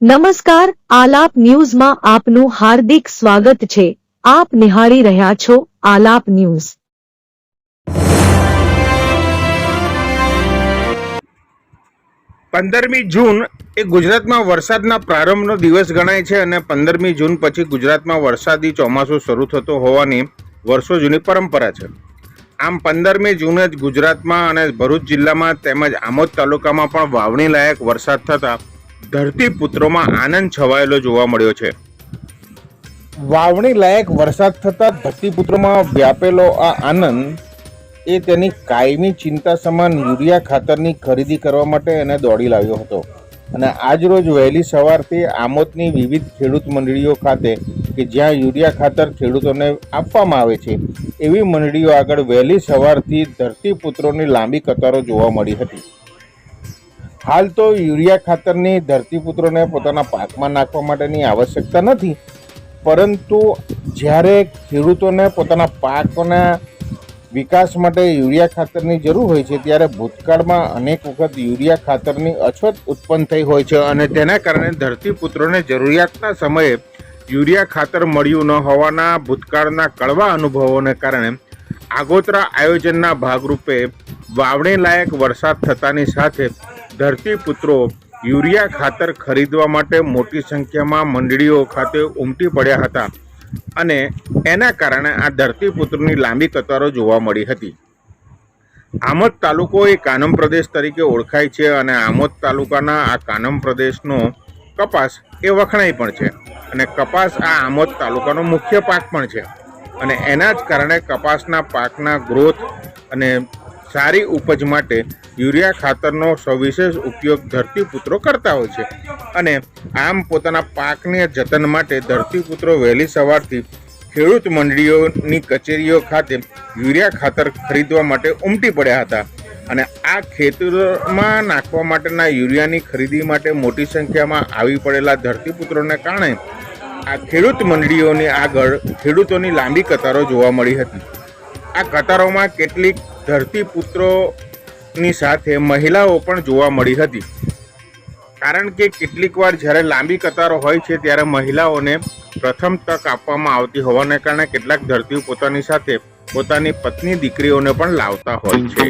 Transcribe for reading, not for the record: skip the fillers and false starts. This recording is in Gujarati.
નમસ્કાર, આલાપ ન્યૂઝમાં આપનું હાર્દિક સ્વાગત છે। આપ નિહાળી રહ્યા છો આલાપ ન્યૂઝ। 15મી જૂન એ ગુજરાતમાં વરસાદના પ્રારંભનો દિવસ ગણાય છે અને 15મી જૂન પછી ગુજરાતમાં વરસાદી ચોમાસું શરૂ થતો હોવાની વર્ષો જૂની પરંપરા છે। આમ 15મી જૂને જ ગુજરાતમાં અને ભરૂચ જિલ્લામાં તેમજ આમોદ તાલુકામાં પણ વાવણી લાયક વરસાદ થતા ધરતીપુત્રોમાં આનંદ છવાયેલો જોવા મળ્યો છે। વાવણી લાયક વરસાદ થતા ધરતીપુત્રોમાં વ્યાપેલો આ આનંદ એ તેની કાયમી ચિંતા સમાન યુરિયા ખાતરની ખરીદી કરવા માટે એને દોડી લાવ્યો હતો અને આજ રોજ વહેલી સવારથી આમોદની વિવિધ ખેડૂત મંડળીઓ ખાતે કે જ્યાં યુરિયા ખાતર ખેડૂતોને આપવામાં આવે છે એવી મંડળીઓ આગળ વહેલી સવારથી ધરતીપુત્રોની લાંબી કતારો જોવા મળી હતી। હાલ તો યુરિયા ખાતરની ધરતીપુત્રોને પોતાના પાકમાં નાખવા માટેની આવશ્યકતા નથી, પરંતુ જ્યારે ખેડૂતોને પોતાના પાકના વિકાસ માટે યુરિયા ખાતરની જરૂર હોય છે ત્યારે ભૂતકાળમાં અનેક વખત યુરિયા ખાતરની અછત ઉત્પન્ન થઈ હોય છે અને તેના કારણે ધરતીપુત્રોને જરૂરિયાતના સમયે યુરિયા ખાતર મળ્યું ન હોવાના ભૂતકાળના કડવા અનુભવોને કારણે આગોતરા આયોજનના ભાગરૂપે વાવણી લાયક વરસાદ થતાની સાથે ધરતીપુત્રો યુરિયા ખાતર ખરીદવા માટે મોટી સંખ્યામાં મંડળીઓ ખાતે ઉમટી પડ્યા હતા અને એના કારણે આ ધરતીપુત્રોની લાંબી કતારો જોવા મળી હતી। આમોદ તાલુકો એ કાનમ પ્રદેશ તરીકે ઓળખાય છે અને આમોદ તાલુકાના આ કાનમ પ્રદેશનો કપાસ એ વખણાય પણ છે અને કપાસ આ આમોદ તાલુકાનો મુખ્ય પાક પણ છે અને એના જ કારણે કપાસના પાકના ગ્રોથ અને સારી ઉપજ માટે યુરિયા ખાતરનો સવિશેષ ઉપયોગ ધરતીપુત્રો કરતા હોય છે અને આમ પોતાના પાકને જતન માટે ધરતીપુત્રો વહેલી સવારથી ખેડૂત મંડળીઓની કચેરીઓ ખાતે યુરિયા ખાતર ખરીદવા માટે ઉમટી પડ્યા હતા અને આ ખેતરોમાં નાખવા માટેના યુરિયાની ખરીદી માટે મોટી સંખ્યામાં આવી પડેલા ધરતીપુત્રોને કારણે આ ખેડૂત મંડળીઓની આગળ ખેડૂતોની લાંબી કતારો જોવા મળી હતી। આ કતારોમાં કેટલીક ધરતીપુત્રોની સાથે મહિલાઓ પણ જોવા મળી હતી, કારણ કે કેટલીક વાર જ્યારે લાંબી કતારો હોય છે ત્યારે મહિલાઓને પ્રથમ તક આપવામાં આવતી હોવાને કારણે કેટલાક ધરતીપુત્રોની સાથે પોતાની પત્ની દીકરીઓને પણ લાવતા હોય છે।